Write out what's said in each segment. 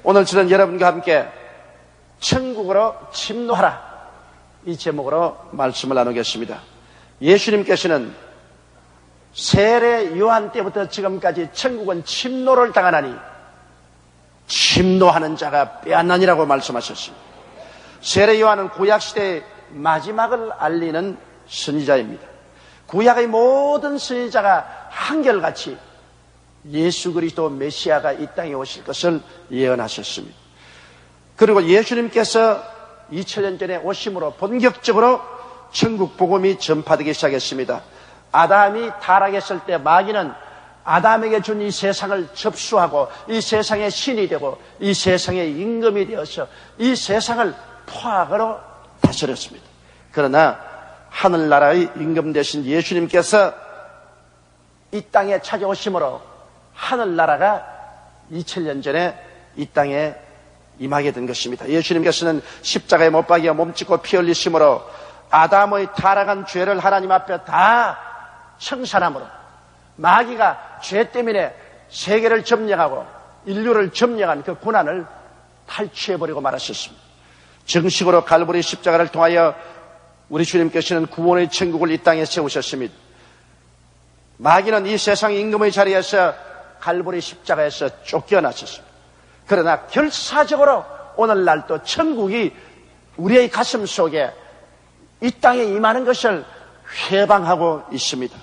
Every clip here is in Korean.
오늘 저는 여러분과 함께 천국으로 침노하라, 이 제목으로 말씀을 나누겠습니다. 예수님께서는 세례 요한 때부터 지금까지 천국은 침노를 당하나니 침노하는 자가 빼앗나니라고 말씀하셨습니다. 세례 요한은 구약시대의 마지막을 알리는 선지자입니다. 구약의 모든 선지자가 한결같이 예수 그리스도 메시아가 이 땅에 오실 것을 예언하셨습니다. 그리고 예수님께서 2000년 전에 오심으로 본격적으로 천국 복음이 전파되기 시작했습니다. 아담이 타락했을 때 마귀는 아담에게 준 이 세상을 접수하고 이 세상의 신이 되고 이 세상의 임금이 되어서 이 세상을 포악으로 다스렸습니다. 그러나 하늘나라의 임금 되신 예수님께서 이 땅에 찾아오심으로 하늘나라가 2000년 전에 이 땅에 임하게 된 것입니다. 예수님께서는 십자가에 못 박여 몸짓고 피 흘리심으로 아담의 타락한 죄를 하나님 앞에 다 청산함으로 마귀가 죄 때문에 세계를 점령하고 인류를 점령한 그 고난을 탈취해버리고 말았었습니다. 정식으로 갈보리 십자가를 통하여 우리 주님께서는 구원의 천국을 이 땅에 세우셨습니다. 마귀는 이 세상 임금의 자리에서 갈보리 십자가에서 쫓겨났었습니다. 그러나 결사적으로 오늘날 또 천국이 우리의 가슴 속에 이 땅에 임하는 것을 회방하고 있습니다.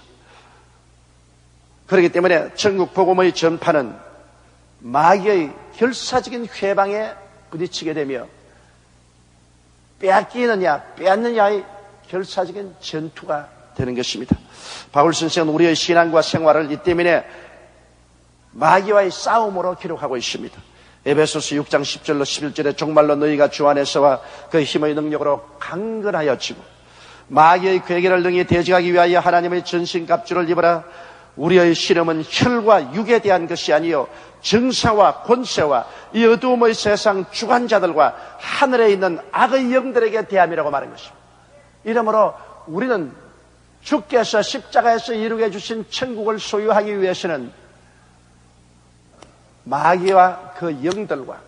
그렇기 때문에 천국 복음의 전파는 마귀의 결사적인 회방에 부딪히게 되며 빼앗기느냐 빼앗느냐의 결사적인 전투가 되는 것입니다. 바울 선생은 우리의 신앙과 생활을 이 때문에 마귀와의 싸움으로 기록하고 있습니다. 에베소서 6장 10절로 11절에 정말로 너희가 주 안에서와 그 힘의 능력으로 강건하여 지고 마귀의 괴계를 능히 대적하기 위하여 하나님의 전신갑주를 입어라. 우리의 씨름은 혈과 육에 대한 것이 아니요 정사와 권세와 이 어두움의 세상 주관자들과 하늘에 있는 악의 영들에게 대함이라고 말한 것입니다. 이러므로 우리는 주께서 십자가에서 이루게 주신 천국을 소유하기 위해서는 마귀와 그 영들과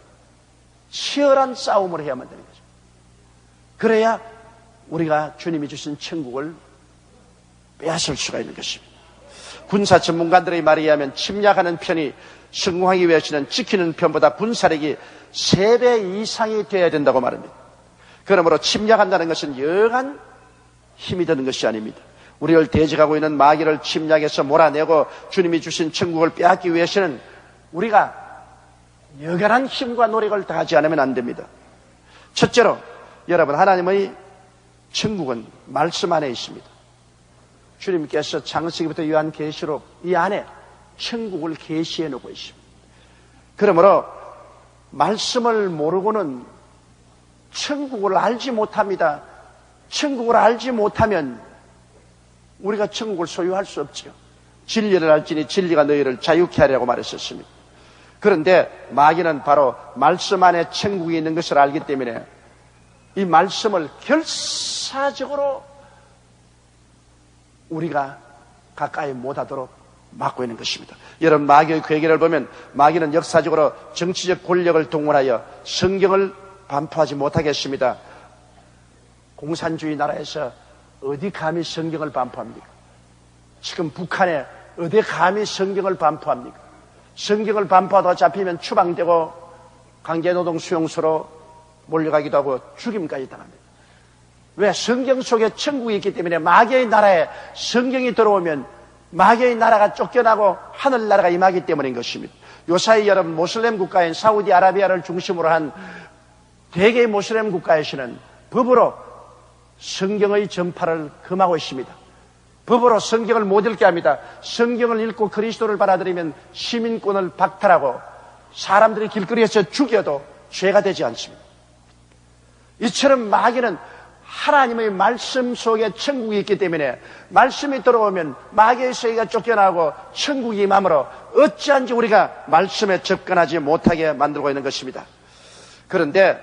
치열한 싸움을 해야만 되는 거죠. 그래야 우리가 주님이 주신 천국을 빼앗을 수가 있는 것입니다. 군사 전문가들의 말에 의하면 침략하는 편이 성공하기 위해서는 지키는 편보다 군사력이 3배 이상이 되어야 된다고 말합니다. 그러므로 침략한다는 것은 여간 힘이 드는 것이 아닙니다. 우리를 대적하고 있는 마귀를 침략해서 몰아내고 주님이 주신 천국을 빼앗기 위해서는 우리가 여간한 힘과 노력을 다하지 않으면 안 됩니다. 첫째로 여러분, 하나님의 천국은 말씀 안에 있습니다. 주님께서 창세기부터 요한계시록 이 안에 천국을 계시해 놓고 있습니다. 그러므로 말씀을 모르고는 천국을 알지 못합니다. 천국을 알지 못하면 우리가 천국을 소유할 수 없죠. 진리를 알지니 진리가 너희를 자유케 하리라고 말했었습니다. 그런데 마귀는 바로 말씀 안에 천국이 있는 것을 알기 때문에 이 말씀을 결사적으로 우리가 가까이 못하도록 막고 있는 것입니다. 여러분, 마귀의 괴계를 보면 마귀는 역사적으로 정치적 권력을 동원하여 성경을 반포하지 못하게 했습니다. 공산주의 나라에서 어디 감히 성경을 반포합니까? 지금 북한에 어디 감히 성경을 반포합니까? 성경을 반포하다가 잡히면 추방되고 강제노동 수용소로 몰려가기도 하고 죽임까지 당합니다. 왜? 성경 속에 천국이 있기 때문에 마귀의 나라에 성경이 들어오면 마귀의 나라가 쫓겨나고 하늘나라가 임하기 때문인 것입니다. 요사이 여러분, 모슬렘 국가인 사우디아라비아를 중심으로 한 대개의 모슬렘 국가에서는 법으로 성경의 전파를 금하고 있습니다. 법으로 성경을 못 읽게 합니다. 성경을 읽고 그리스도를 받아들이면 시민권을 박탈하고 사람들이 길거리에서 죽여도 죄가 되지 않습니다. 이처럼 마귀는 하나님의 말씀 속에 천국이 있기 때문에 말씀이 들어오면 마귀의 세계가 쫓겨나고 천국이 임함으로 어찌한지 우리가 말씀에 접근하지 못하게 만들고 있는 것입니다. 그런데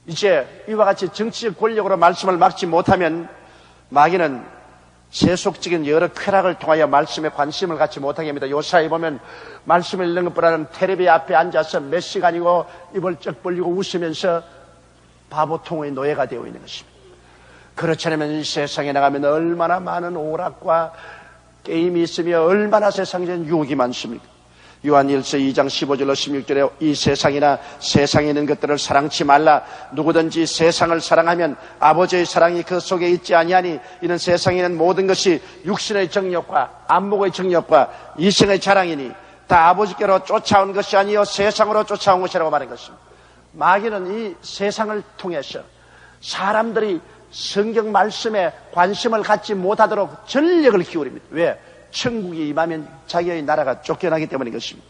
이제 이와 같이 정치적 권력으로 말씀을 막지 못하면 마귀는 세속적인 여러 쾌락을 통하여 말씀에 관심을 갖지 못하게 합니다. 요사이 보면 말씀을 읽는 것보다는 텔레비 앞에 앉아서 몇 시간이고 입을 쩍 벌리고 웃으면서 바보통의 노예가 되어 있는 것입니다. 그렇지 않으면 이 세상에 나가면 얼마나 많은 오락과 게임이 있으며 얼마나 세상에는 유혹이 많습니까? 요한일서 2장 15절로 16절에 이 세상이나 세상에 있는 것들을 사랑치 말라. 누구든지 세상을 사랑하면 아버지의 사랑이 그 속에 있지 아니하니 이는 세상에 있는 모든 것이 육신의 정욕과 안목의 정욕과 이생의 자랑이니 다 아버지께로 쫓아온 것이 아니요 세상으로 쫓아온 것이라고 말한 것입니다. 마귀는 이 세상을 통해서 사람들이 성경 말씀에 관심을 갖지 못하도록 전력을 기울입니다. 왜? 천국이 임하면 자기의 나라가 쫓겨나기 때문인 것입니다.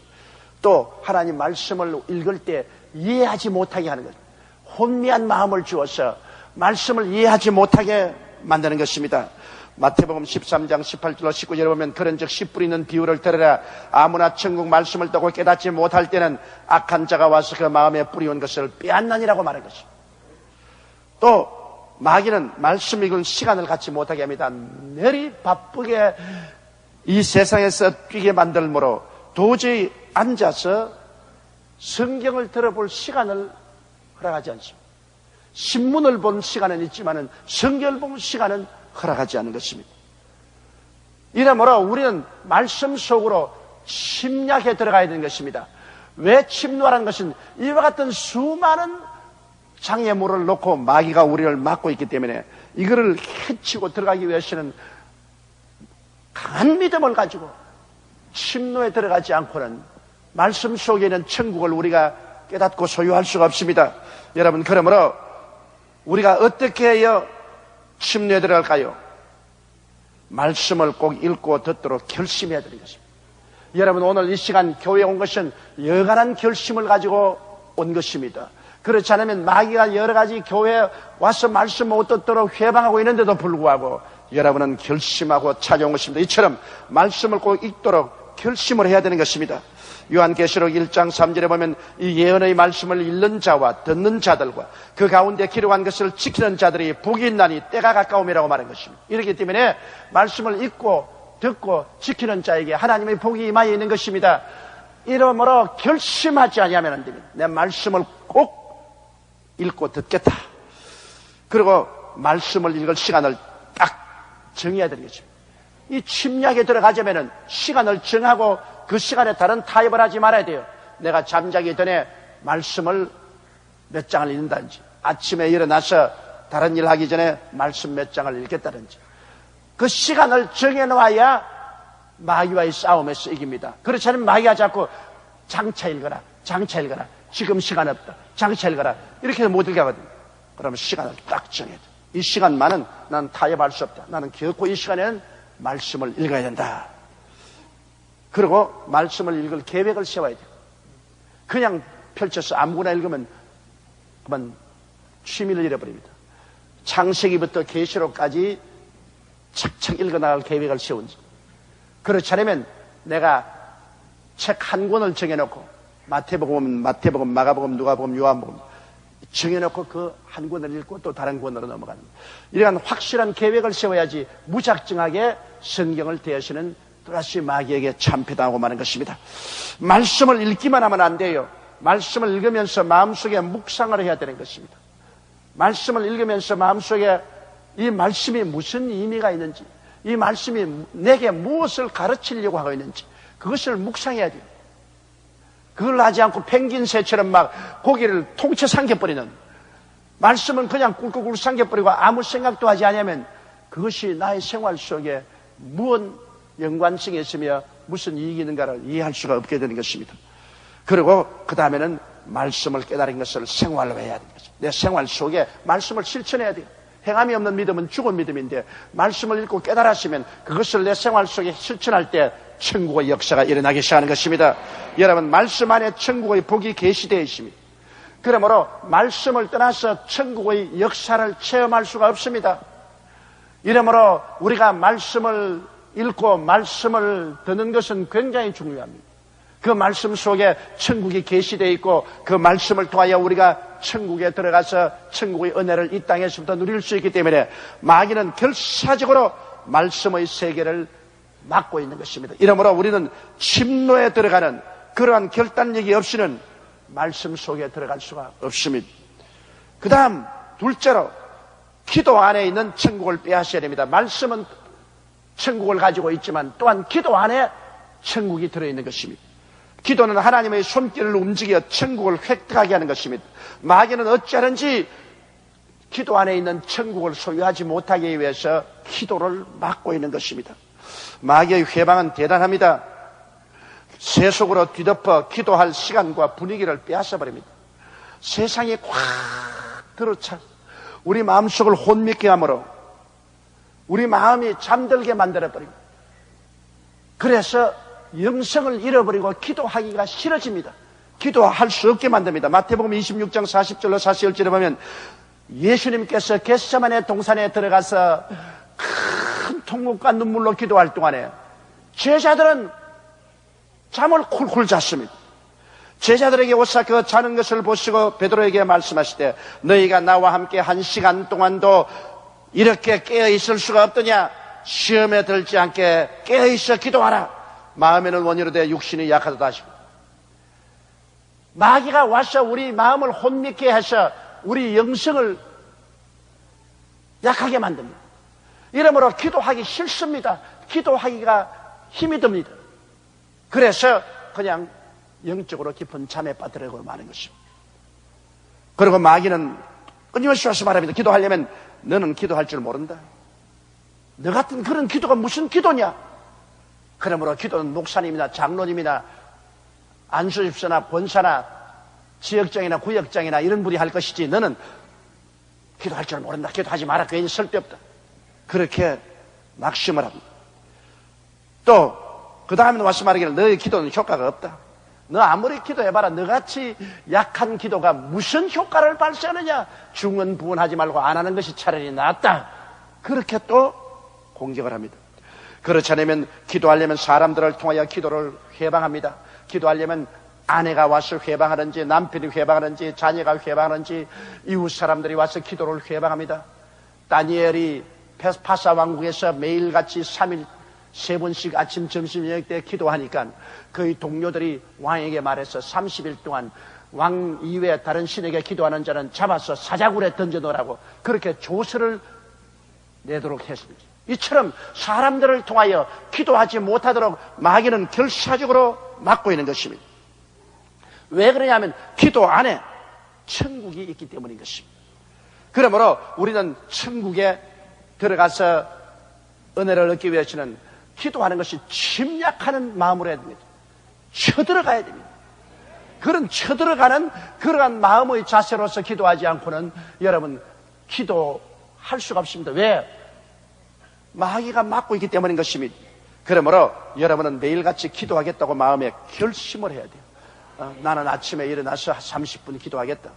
또 하나님 말씀을 읽을 때 이해하지 못하게 하는 것입니다. 혼미한 마음을 주어서 말씀을 이해하지 못하게 만드는 것입니다. 마태복음 13장 18절로 19절에 보면 그런즉 씨 뿌리는 비유를 들으라. 아무나 천국 말씀을 듣고 깨닫지 못할 때는 악한 자가 와서 그 마음에 뿌리온 것을 빼앗나니라고 말한 것입니다. 또 마귀는 말씀 읽은 시간을 갖지 못하게 합니다. 늘 바쁘게 이 세상에서 뛰게 만들므로 도저히 앉아서 성경을 들어볼 시간을 허락하지 않습니다. 신문을 본 시간은 있지만 성경을 본 시간은 허락하지 않는 것입니다. 이러므로 우리는 말씀 속으로 침략해 들어가야 되는 것입니다. 왜 침노하라는 것은 이와 같은 수많은 장애물을 놓고 마귀가 우리를 막고 있기 때문에 이거를 해치고 들어가기 위해서는 강한 믿음을 가지고 침노에 들어가지 않고는 말씀 속에 있는 천국을 우리가 깨닫고 소유할 수가 없습니다. 여러분, 그러므로 우리가 어떻게 해야 침노에 들어갈까요? 말씀을 꼭 읽고 듣도록 결심해야 되는 것입니다. 여러분, 오늘 이 시간 교회에 온 것은 여간한 결심을 가지고 온 것입니다. 그렇지 않으면 마귀가 여러 가지 교회에 와서 말씀 못 듣도록 회방하고 있는데도 불구하고 여러분은 결심하고 찾아온 것입니다. 이처럼 말씀을 꼭 읽도록 결심을 해야 되는 것입니다. 요한계시록 1장 3절에 보면 이 예언의 말씀을 읽는 자와 듣는 자들과 그 가운데 기록한 것을 지키는 자들이 복이 있나니 때가 가까움이라고 말한 것입니다. 이렇기 때문에 말씀을 읽고 듣고 지키는 자에게 하나님의 복이 임하여 있는 것입니다. 이러므로 결심하지 아니하면 안 됩니다. 내 말씀을 꼭 읽고 듣겠다. 그리고 말씀을 읽을 시간을 딱 정해야 되는 것입니다. 이 침략에 들어가자면 시간을 정하고 그 시간에 다른 타협을 하지 말아야 돼요. 내가 잠자기 전에 말씀을 몇 장을 읽는다든지, 아침에 일어나서 다른 일 하기 전에 말씀 몇 장을 읽겠다든지, 그 시간을 정해놓아야 마귀와의 싸움에서 이깁니다. 그렇지 않으면 마귀가 자꾸 장차 읽어라, 장차 읽어라, 지금 시간 없다, 장차 읽어라, 이렇게 해서 못 읽게 하거든요. 그러면 시간을 딱 정해야 돼. 이 시간만은 난 타협할 수 없다. 나는 결코 이 시간에는 말씀을 읽어야 된다. 그리고 말씀을 읽을 계획을 세워야 돼요. 그냥 펼쳐서 아무거나 읽으면 그만 취미를 잃어버립니다. 창세기부터 계시록까지 착착 읽어나갈 계획을 세운지. 그렇지 않으면 내가 책 한 권을 정해놓고 마태복음, 마가복음, 누가복음, 요한복음 정해놓고 그 한 권을 읽고 또 다른 권으로 넘어가는 거예요. 이러한 확실한 계획을 세워야지 무작정하게 성경을 대하시는 또다시 마귀에게 참패당하고 마는 것입니다. 말씀을 읽기만 하면 안 돼요. 말씀을 읽으면서 마음속에 묵상을 해야 되는 것입니다. 말씀을 읽으면서 마음속에 이 말씀이 무슨 의미가 있는지, 이 말씀이 내게 무엇을 가르치려고 하고 있는지 그것을 묵상해야 돼요. 그걸 하지 않고 펭귄 새처럼 막 고기를 통째 삼켜버리는, 말씀은 그냥 꿀꿀꿀 삼켜버리고 아무 생각도 하지 않으면 그것이 나의 생활 속에 무슨 연관성이 있으며 무슨 이익이 있는가를 이해할 수가 없게 되는 것입니다. 그리고 그 다음에는 말씀을 깨달은 것을 생활로 해야 되는 것입니다. 내 생활 속에 말씀을 실천해야 돼요. 행함이 없는 믿음은 죽은 믿음인데 말씀을 읽고 깨달았으면 그것을 내 생활 속에 실천할 때 천국의 역사가 일어나기 시작하는 것입니다. 여러분, 말씀 안에 천국의 복이 계시되어 있습니다. 그러므로 말씀을 떠나서 천국의 역사를 체험할 수가 없습니다. 이러므로 우리가 말씀을 읽고 말씀을 듣는 것은 굉장히 중요합니다. 그 말씀 속에 천국이 계시되어 있고 그 말씀을 통하여 우리가 천국에 들어가서 천국의 은혜를 이 땅에서부터 누릴 수 있기 때문에 마귀는 결사적으로 말씀의 세계를 막고 있는 것입니다. 이러므로 우리는 침노에 들어가는 그러한 결단력이 없이는 말씀 속에 들어갈 수가 없습니다. 그 다음 둘째로 기도 안에 있는 천국을 빼앗아야 됩니다. 말씀은 천국을 가지고 있지만 또한 기도 안에 천국이 들어있는 것입니다. 기도는 하나님의 손길을 움직여 천국을 획득하게 하는 것입니다. 마귀는 어찌하는지 기도 안에 있는 천국을 소유하지 못하기 위해서 기도를 막고 있는 것입니다. 마귀의 회방은 대단합니다. 세속으로 뒤덮어 기도할 시간과 분위기를 빼앗아버립니다. 세상이 꽉 들어차 우리 마음속을 혼미케 함으로 우리 마음이 잠들게 만들어버립니다. 그래서 영성을 잃어버리고 기도하기가 싫어집니다. 기도할 수 없게 만듭니다. 마태복음 26장 40절로 41절에 보면 예수님께서 겟세마네 동산에 들어가서 큰 통곡과 눈물로 기도할 동안에 제자들은 잠을 쿨쿨 잤습니다. 제자들에게 오사 그 자는 것을 보시고 베드로에게 말씀하시되 너희가 나와 함께 1시간 동안도 이렇게 깨어있을 수가 없더냐. 시험에 들지 않게 깨어있어 기도하라. 마음에는 원이로되 육신이 약하다 하시고 마귀가 와서 우리 마음을 혼미케 해서 우리 영성을 약하게 만듭니다. 이러므로 기도하기 싫습니다. 기도하기가 힘이 듭니다. 그래서 그냥 영적으로 깊은 잠에 빠뜨리고 마는 것입니다. 그리고 마귀는 끊임없이 와서 말합니다. 기도하려면 너는 기도할 줄 모른다. 너 같은 그런 기도가 무슨 기도냐. 그러므로 기도는 목사님이나 장로님이나 안수집사나 본사나 지역장이나 구역장이나 이런 분이 할 것이지 너는 기도할 줄 모른다. 기도하지 마라. 괜히 쓸데없다. 그렇게 낙심을 합니다. 또 그 다음에는 와서 말하기를 너의 기도는 효과가 없다. 너 아무리 기도해봐라. 너같이 약한 기도가 무슨 효과를 발생하느냐. 중언부언하지 말고 안 하는 것이 차라리 낫다. 그렇게 또 공격을 합니다. 그렇지 않으면 기도하려면 사람들을 통하여 기도를 회방합니다. 기도하려면 아내가 와서 회방하는지 남편이 회방하는지 자녀가 회방하는지 이웃 사람들이 와서 기도를 회방합니다. 다니엘이 파사 왕국에서 매일같이 3일 3번씩 아침 점심 저녁 때 기도하니까 그의 동료들이 왕에게 말해서 30일 동안 왕 이외에 다른 신에게 기도하는 자는 잡아서 사자굴에 던져놓으라고 그렇게 조서를 내도록 했습니다. 이처럼 사람들을 통하여 기도하지 못하도록 마귀는 결사적으로 막고 있는 것입니다. 왜 그러냐면 기도 안에 천국이 있기 때문인 것입니다. 그러므로 우리는 천국에 들어가서 은혜를 얻기 위해서는 기도하는 것이 침략하는 마음으로 해야 됩니다. 쳐들어가야 됩니다. 그런 쳐들어가는 그러한 마음의 자세로서 기도하지 않고는 여러분 기도할 수가 없습니다. 왜? 마귀가 막고 있기 때문인 것입니다. 그러므로 여러분은 매일같이 기도하겠다고 마음에 결심을 해야 돼요. 나는 아침에 일어나서 30분 기도하겠다.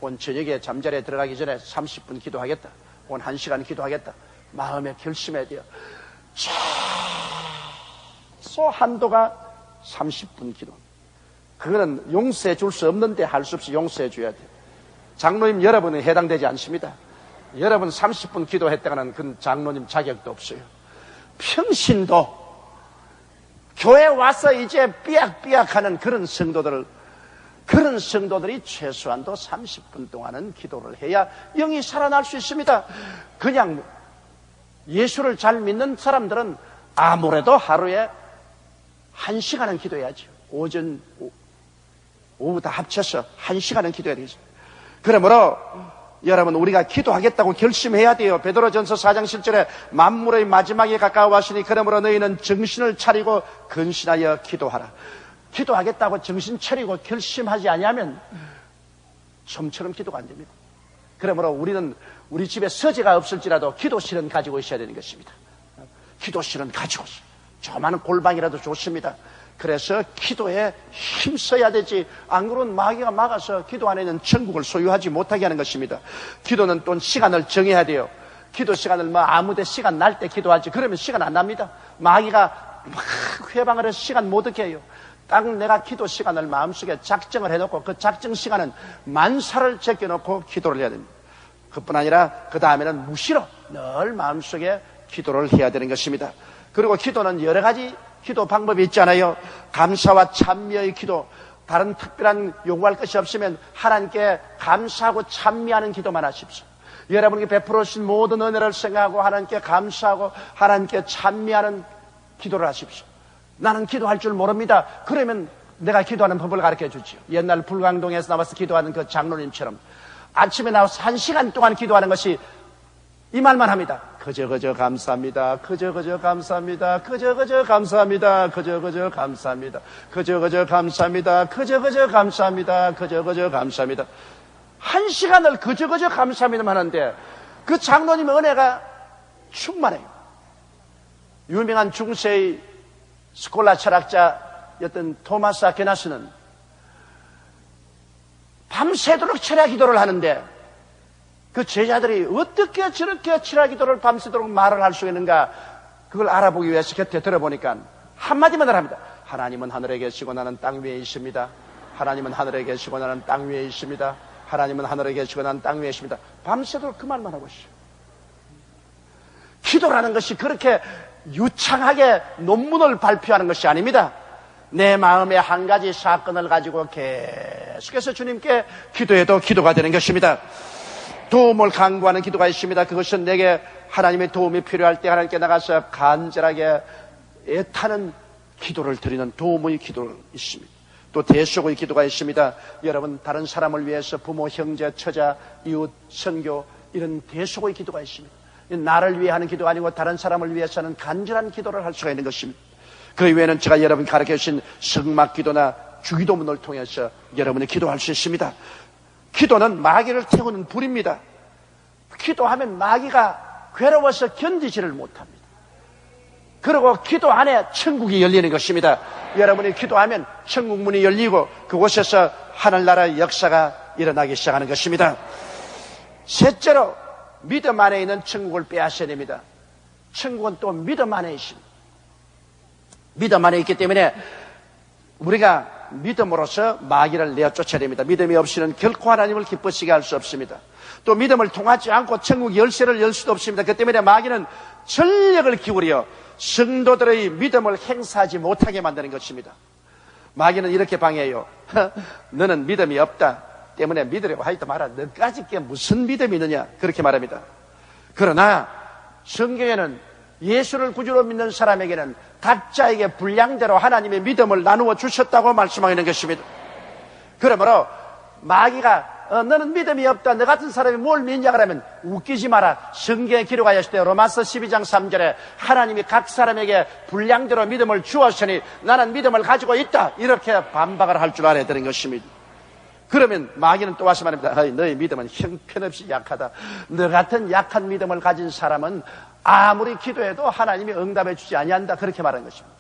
오늘 저녁에 잠자리에 들어가기 전에 30분 기도하겠다. 오늘 1시간 기도하겠다. 마음에 결심해야 돼요. 최소 한도가 30분 기도. 그거는 용서해 줄 수 없는데 할 수 없이 용서해 줘야 돼요. 장로님 여러분은 해당되지 않습니다. 여러분 30분 기도했다가는 그 장로님 자격도 없어요. 평신도 교회 와서 이제 삐약삐약하는 그런 성도들이 최소한도 30분 동안은 기도를 해야 영이 살아날 수 있습니다. 그냥 예수를 잘 믿는 사람들은 아무래도 하루에 1시간은 기도해야죠. 오전, 오후 다 합쳐서 1시간은 기도해야 되겠습니다. 그러므로 여러분 우리가 기도하겠다고 결심해야 돼요. 베드로전서 4장 7절에 만물의 마지막에 가까워하시니 그러므로 너희는 정신을 차리고 근신하여 기도하라. 기도하겠다고 정신 차리고 결심하지 아니하면 좀처럼 기도가 안 됩니다. 그러므로 우리는 우리 집에 서재가 없을지라도 기도실은 가지고 있어야 되는 것입니다. 기도실은 가지고 있어요. 조그마한 골방이라도 좋습니다. 그래서 기도에 힘써야 되지. 안 그러면 마귀가 막아서 기도 안에는 천국을 소유하지 못하게 하는 것입니다. 기도는 또 시간을 정해야 돼요. 기도 시간을 아무데 시간 날 때 기도하지. 그러면 시간 안 납니다. 마귀가 막 회방을 해서 시간 못 얻게 해요. 딱 내가 기도 시간을 마음속에 작정을 해놓고 그 작정 시간은 만사를 제껴놓고 기도를 해야 됩니다. 그뿐 아니라 그 다음에는 무시로 늘 마음속에 기도를 해야 되는 것입니다. 그리고 기도는 여러 가지 기도 방법이 있잖아요. 감사와 찬미의 기도, 다른 특별한 요구할 것이 없으면 하나님께 감사하고 찬미하는 기도만 하십시오. 여러분께 베풀어 주신 모든 은혜를 생각하고 하나님께 감사하고 하나님께 찬미하는 기도를 하십시오. 나는 기도할 줄 모릅니다. 그러면 내가 기도하는 법을 가르쳐 주지요. 옛날 불광동에서 나와서 기도하는 그 장로님처럼 아침에 나와서 1시간 동안 기도하는 것이 이 말만 합니다. 그저 감사합니다. 그저 감사합니다. 그저 감사합니다. 그저 감사합니다. 그저 감사합니다. 그저 감사합니다. 그저 감사합니다. 1시간을 그저 감사합니다만 하는데 그 장로님의 은혜가 충만해요. 유명한 중세의 스콜라 철학자였던 토마스 아퀴나스는 밤새도록 철야 기도를 하는데 그 제자들이 어떻게 저렇게 철야 기도를 밤새도록 말을 할 수 있는가, 그걸 알아보기 위해서 곁에 들어보니까 한마디만 합니다. 하나님은 하늘에 계시고 나는 땅 위에 있습니다. 하나님은 하늘에 계시고 나는 땅 위에 있습니다. 하나님은 하늘에 계시고 나는 땅 위에 있습니다. 밤새도록 그 말만 하고 있어요. 기도라는 것이 그렇게 유창하게 논문을 발표하는 것이 아닙니다. 내 마음에 한 가지 사건을 가지고 계속해서 주님께 기도해도 기도가 되는 것입니다. 도움을 간구하는 기도가 있습니다. 그것은 내게 하나님의 도움이 필요할 때 하나님께 나가서 간절하게 애타는 기도를 드리는 도움의 기도가 있습니다. 또 대속의 기도가 있습니다. 여러분, 다른 사람을 위해서 부모, 형제, 처자, 이웃, 선교, 이런 대속의 기도가 있습니다. 나를 위해 하는 기도가 아니고 다른 사람을 위해서 하는 간절한 기도를 할 수가 있는 것입니다. 그 이외에는 제가 여러분 가르쳐 주신 성막 기도나 주기도문을 통해서 여러분이 기도할 수 있습니다. 기도는 마귀를 태우는 불입니다. 기도하면 마귀가 괴로워서 견디지를 못합니다. 그리고 기도 안에 천국이 열리는 것입니다. 여러분이 기도하면 천국 문이 열리고 그곳에서 하늘나라의 역사가 일어나기 시작하는 것입니다. 셋째로, 믿음 안에 있는 천국을 빼앗아야 됩니다. 천국은 또 믿음 안에 있습니다. 믿음 안에 있기 때문에 우리가 믿음으로써 마귀를 내어쫓아야 됩니다. 믿음이 없이는 결코 하나님을 기쁘시게 할 수 없습니다. 또 믿음을 통하지 않고 천국 열쇠를 열 수도 없습니다. 그 때문에 마귀는 전력을 기울여 성도들의 믿음을 행사하지 못하게 만드는 것입니다. 마귀는 이렇게 방해해요. 너는 믿음이 없다 때문에 믿으려고 하지도 마라. 너까지 게 무슨 믿음이 있느냐, 그렇게 말합니다. 그러나 성경에는 예수를 구주로 믿는 사람에게는 각자에게 분량대로 하나님의 믿음을 나누어 주셨다고 말씀하고 있는 것입니다. 그러므로 마귀가 너는 믿음이 없다, 너 같은 사람이 뭘 믿냐 그러면 웃기지 마라. 성경에 기록하였을 때 로마서 12장 3절에 하나님이 각 사람에게 분량대로 믿음을 주었으니 나는 믿음을 가지고 있다, 이렇게 반박을 할 줄 알아야 되는 것입니다. 그러면 마귀는 또 와서 말합니다. 너의 믿음은 형편없이 약하다. 너 같은 약한 믿음을 가진 사람은 아무리 기도해도 하나님이 응답해 주지 아니한다, 그렇게 말하는 것입니다.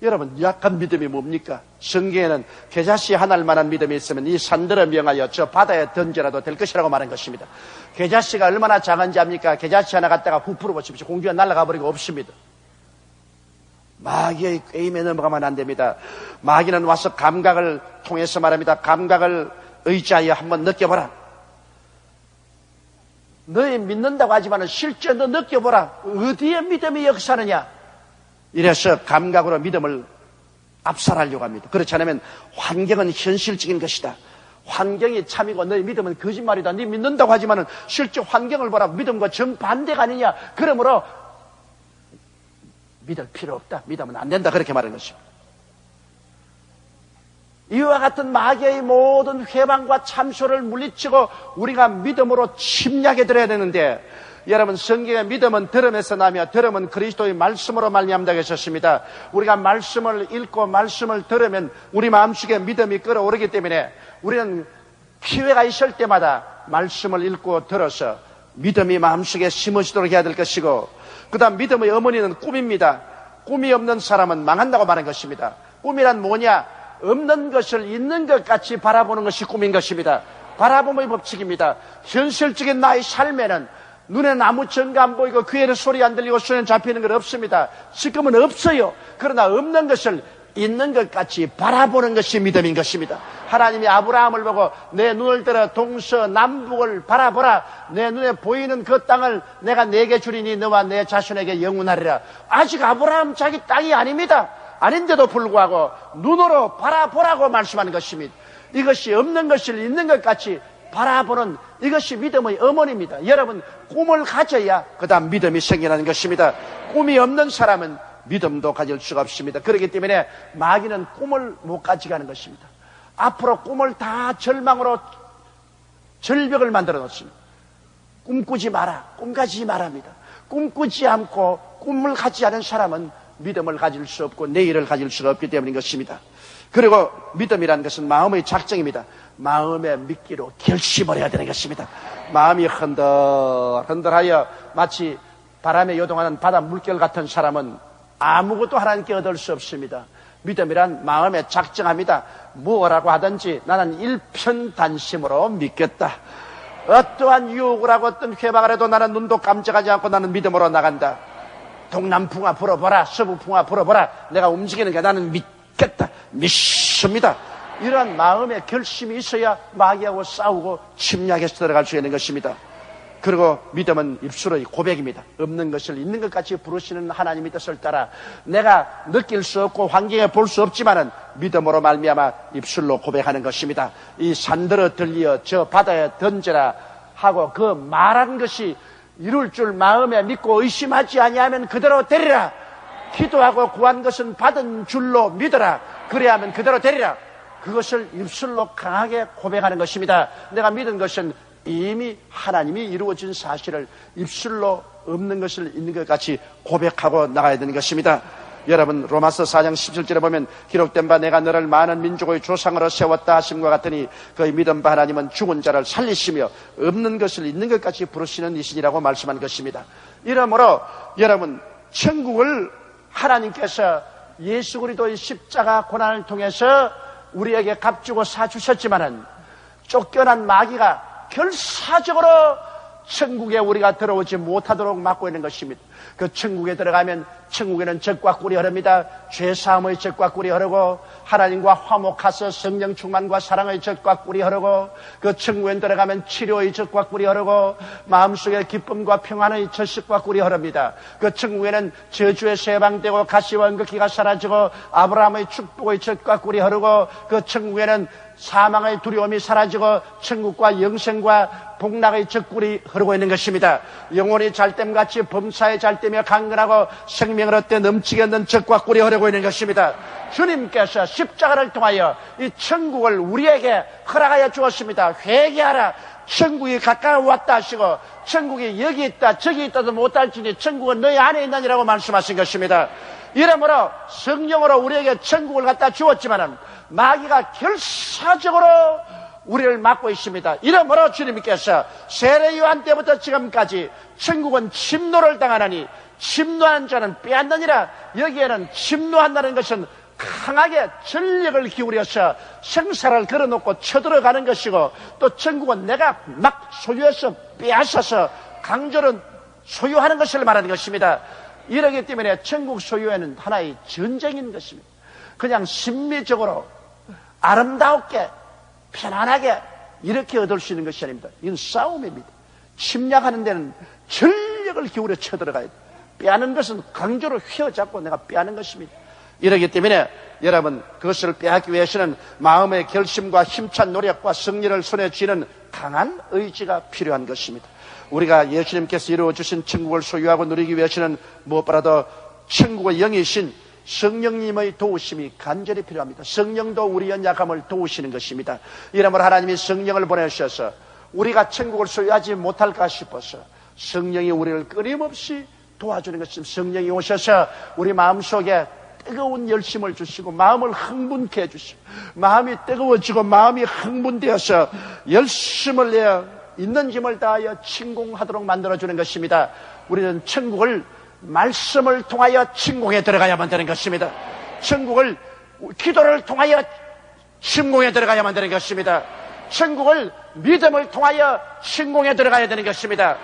여러분, 약한 믿음이 뭡니까? 성경에는 겨자씨 하나일 만한 믿음이 있으면 이 산들을 명하여 저 바다에 던져라도 될 것이라고 말한 것입니다. 겨자씨가 얼마나 작은지 압니까? 겨자씨 하나 갖다가 훅 풀어보십시오. 공중에 날아가 버리고 없습니다. 마귀의 꾀임에 넘어가면 안 됩니다. 마귀는 와서 감각을 통해서 말합니다. 감각을 의지하여 한번 느껴보라. 너희 믿는다고 하지만 실제 너 느껴보라. 어디에 믿음이 역사하느냐. 이래서 감각으로 믿음을 압살하려고 합니다. 그렇지 않으면 환경은 현실적인 것이다. 환경이 참이고 너희 믿음은 거짓말이다. 네 믿는다고 하지만 실제 환경을 보라. 믿음과 정반대가 아니냐. 그러므로 믿을 필요 없다. 믿으면 안 된다. 그렇게 말하는 것입니다. 이와 같은 마귀의 모든 회방과 참소를 물리치고 우리가 믿음으로 침략해 드려야 되는데, 여러분, 성경의 믿음은 들음에서 나며 들음은 그리스도의 말씀으로 말미암다 하셨습니다. 우리가 말씀을 읽고 말씀을 들으면 우리 마음속에 믿음이 끌어오르기 때문에 우리는 기회가 있을 때마다 말씀을 읽고 들어서 믿음이 마음속에 심어지도록 해야 될 것이고, 그 다음 믿음의 어머니는 꿈입니다. 꿈이 없는 사람은 망한다고 말한 것입니다. 꿈이란 뭐냐? 없는 것을 있는 것 같이 바라보는 것이 꿈인 것입니다. 바라봄의 법칙입니다. 현실적인 나의 삶에는 눈에는 아무 증거 안 보이고 귀에는 소리 안 들리고 손에 잡히는 건 없습니다. 지금은 없어요. 그러나 없는 것을 있는 것 같이 바라보는 것이 믿음인 것입니다. 하나님이 아브라함을 보고 내 눈을 들어 동서남북을 바라보라. 내 눈에 보이는 그 땅을 내가 내게 주리니 너와 내 자손에게 영원하리라. 아직 아브라함 자기 땅이 아닙니다. 아닌데도 불구하고 눈으로 바라보라고 말씀하는 것입니다. 이것이 없는 것을 있는 것 같이 바라보는 이것이 믿음의 어머니입니다. 여러분, 꿈을 가져야 그 다음 믿음이 생겨나는 것입니다. 꿈이 없는 사람은 믿음도 가질 수가 없습니다. 그렇기 때문에 마귀는 꿈을 못 가지게 하는 것입니다. 앞으로 꿈을 다 절망으로 절벽을 만들어 놓습니다. 꿈꾸지 마라, 꿈 가지지 말합니다. 꿈꾸지 않고 꿈을 가지 않은 사람은 믿음을 가질 수 없고 내일을 가질 수가 없기 때문인 것입니다. 그리고 믿음이라는 것은 마음의 작정입니다. 마음에 믿기로 결심을 해야 되는 것입니다. 마음이 흔들하여 마치 바람에 요동하는 바다 물결 같은 사람은 아무것도 하나님께 얻을 수 없습니다. 믿음이란 마음에 작정합니다. 무엇라고 하든지 나는 일편단심으로 믿겠다. 어떠한 유혹을 하고 어떤 회방을 해도 나는 눈도 깜짝하지 않고 나는 믿음으로 나간다. 동남풍아 불어보라, 서부풍아 불어보라. 내가 움직이는 게 나는 믿겠다. 믿습니다. 이러한 마음의 결심이 있어야 마귀하고 싸우고 침략해서 들어갈 수 있는 것입니다. 그리고 믿음은 입술의 고백입니다. 없는 것을 있는 것 같이 부르시는 하나님의 뜻을 따라 내가 느낄 수 없고 환경에 볼 수 없지만은 믿음으로 말미암아 입술로 고백하는 것입니다. 이 산들어 들리어 저 바다에 던져라 하고 그 말한 것이 이룰 줄 마음에 믿고 의심하지 아니하면 그대로 되리라. 기도하고 구한 것은 받은 줄로 믿어라. 그래야 하면 그대로 되리라. 그것을 입술로 강하게 고백하는 것입니다. 내가 믿은 것은 이미 하나님이 이루어진 사실을 입술로 없는 것을 있는 것 같이 고백하고 나가야 되는 것입니다. 여러분, 로마서 4장 17절에 보면 기록된 바 내가 너를 많은 민족의 조상으로 세웠다 하심과 같으니 그의 믿음 바 하나님은 죽은 자를 살리시며 없는 것을 있는 것 같이 부르시는 이신이라고 말씀한 것입니다. 이러므로 여러분, 천국을 하나님께서 예수 그리스도의 십자가 고난을 통해서 우리에게 값주고 사주셨지만은 쫓겨난 마귀가 결사적으로 천국에 우리가 들어오지 못하도록 막고 있는 것입니다. 그 천국에 들어가면 천국에는 젖과 꿀이 흐릅니다. 죄사함의 젖과 꿀이 흐르고 하나님과 화목하서 성령 충만과 사랑의 젖과 꿀이 흐르고 그 천국에 들어가면 치료의 젖과 꿀이 흐르고 마음속에 기쁨과 평안의 젖과 꿀이 흐릅니다. 그 천국에는 저주에서 해방되고 가시와 은극기가 사라지고 아브라함의 축복의 젖과 꿀이 흐르고 그 천국에는 사망의 두려움이 사라지고 천국과 영생과 복락의 젖꿀이 흐르고 있는 것입니다. 영혼이 잘됨같이 범사에 잘되며 강건하고 생명을 얻되 넘치게 얻는 젖과 꿀이 흐르고 있는 것입니다. 주님께서 십자가를 통하여 이 천국을 우리에게 허락하여 주었습니다. 회개하라. 천국이 가까이 왔다 하시고 천국이 여기 있다 저기 있다도 못할지니 천국은 너희 안에 있느니라고 말씀하신 것입니다. 이러므로 성령으로 우리에게 천국을 갖다 주었지만은 마귀가 결사적으로 우리를 막고 있습니다. 이러므로 주님께서 세례 요한 때부터 지금까지 천국은 침노를 당하나니 침노하는 자는 빼앗느니라. 여기에는 침노한다는 것은 강하게 전력을 기울여서 생사를 걸어놓고 쳐들어가는 것이고 또 천국은 내가 막 소유해서 빼앗아서 강제로 소유하는 것을 말하는 것입니다. 이러기 때문에 천국 소유에는 하나의 전쟁인 것입니다. 그냥 심미적으로 아름답게 편안하게 이렇게 얻을 수 있는 것이 아닙니다. 이건 싸움입니다. 침략하는 데는 전력을 기울여 쳐들어가야 돼요. 빼앗는 것은 강제로 휘어잡고 내가 빼앗는 것입니다. 이러기 때문에 여러분, 그것을 빼앗기 위해서는 마음의 결심과 힘찬 노력과 승리를 손에 쥐는 강한 의지가 필요한 것입니다. 우리가 예수님께서 이루어주신 천국을 소유하고 누리기 위해서는 무엇보다도 천국의 영이신 성령님의 도우심이 간절히 필요합니다. 성령도 우리의 연약함을 도우시는 것입니다. 이러므로 하나님이 성령을 보내주셔서 우리가 천국을 소유하지 못할까 싶어서 성령이 우리를 끊임없이 도와주는 것입니다. 성령이 오셔서 우리 마음속에 뜨거운 열심을 주시고 마음을 흥분케 해주시고 마음이 뜨거워지고 마음이 흥분되어서 열심을 내어 있는 힘을 다하여 침공하도록 만들어주는 것입니다. 우리는 천국을 말씀을 통하여 침공에 들어가야만 되는 것입니다. 천국을 기도를 통하여 침공에 들어가야만 되는 것입니다. 천국을 믿음을 통하여 침공에 들어가야 되는 것입니다.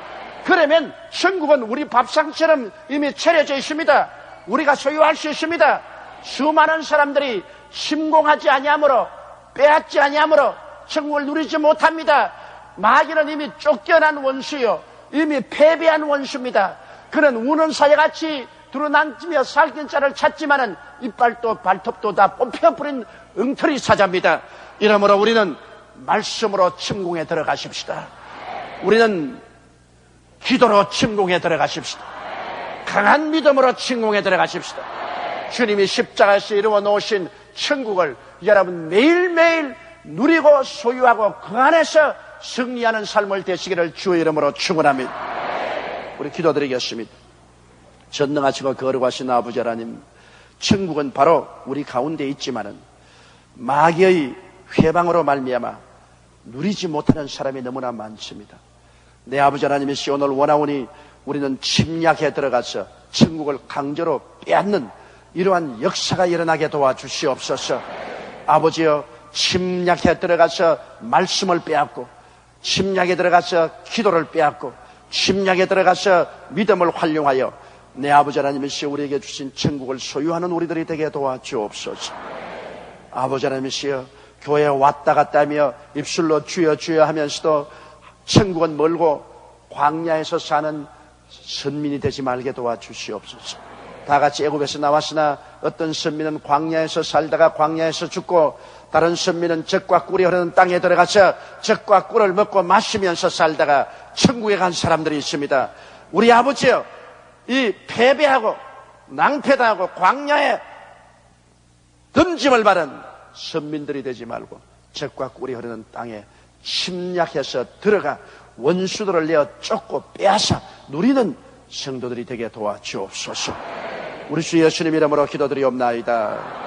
그러면 천국은 우리 밥상처럼 이미 차려져 있습니다. 우리가 소유할 수 있습니다. 수많은 사람들이 침공하지 아니하므로, 빼앗지 아니하므로 천국을 누리지 못합니다. 마귀는 이미 쫓겨난 원수요, 이미 패배한 원수입니다. 그는 우는 사자같이 두루난지며 살긴 자를 찾지만은 이빨도 발톱도 다 뽑혀버린 엉터리 사자입니다. 이러므로 우리는 말씀으로 침공에 들어가십시다. 우리는 기도로 침공에 들어가십시다. 강한 믿음으로 침공에 들어가십시다. 주님이 십자가에서 이루어 놓으신 천국을 여러분 매일매일 누리고 소유하고 그 안에서 승리하는 삶을 되시기를 주의 이름으로 축원합니다. 우리 기도드리겠습니다. 전능하시고 거룩하신 아버지 하나님, 천국은 바로 우리 가운데 있지만은 마귀의 회방으로 말미암아 누리지 못하는 사람이 너무나 많습니다. 내 아버지 하나님이시 오늘 원하오니 우리는 침략에 들어가서 천국을 강제로 빼앗는 이러한 역사가 일어나게 도와주시옵소서. 아버지여, 침략에 들어가서 말씀을 빼앗고, 침략에 들어가서 기도를 빼앗고, 침략에 들어가서 믿음을 활용하여 내 아버지 하나님이시 우리에게 주신 천국을 소유하는 우리들이 되게 도와주옵소서. 아버지 하나님이시여, 교회에 왔다 갔다 하며 입술로 주여 주여 하면서도 천국은 멀고 광야에서 사는 선민이 되지 말게 도와주시옵소서. 다 같이 애굽에서 나왔으나 어떤 선민은 광야에서 살다가 광야에서 죽고, 다른 선민은 젖과 꿀이 흐르는 땅에 들어가서 젖과 꿀을 먹고 마시면서 살다가 천국에 간 사람들이 있습니다. 우리 아버지여, 이 패배하고 낭패당하고 광야에 던짐을 받은 선민들이 되지 말고 젖과 꿀이 흐르는 땅에 침략해서 들어가 원수들을 내어 쫓고 빼앗아 누리는 성도들이 되게 도와주옵소서. 우리 주 예수님 이름으로 기도드리옵나이다.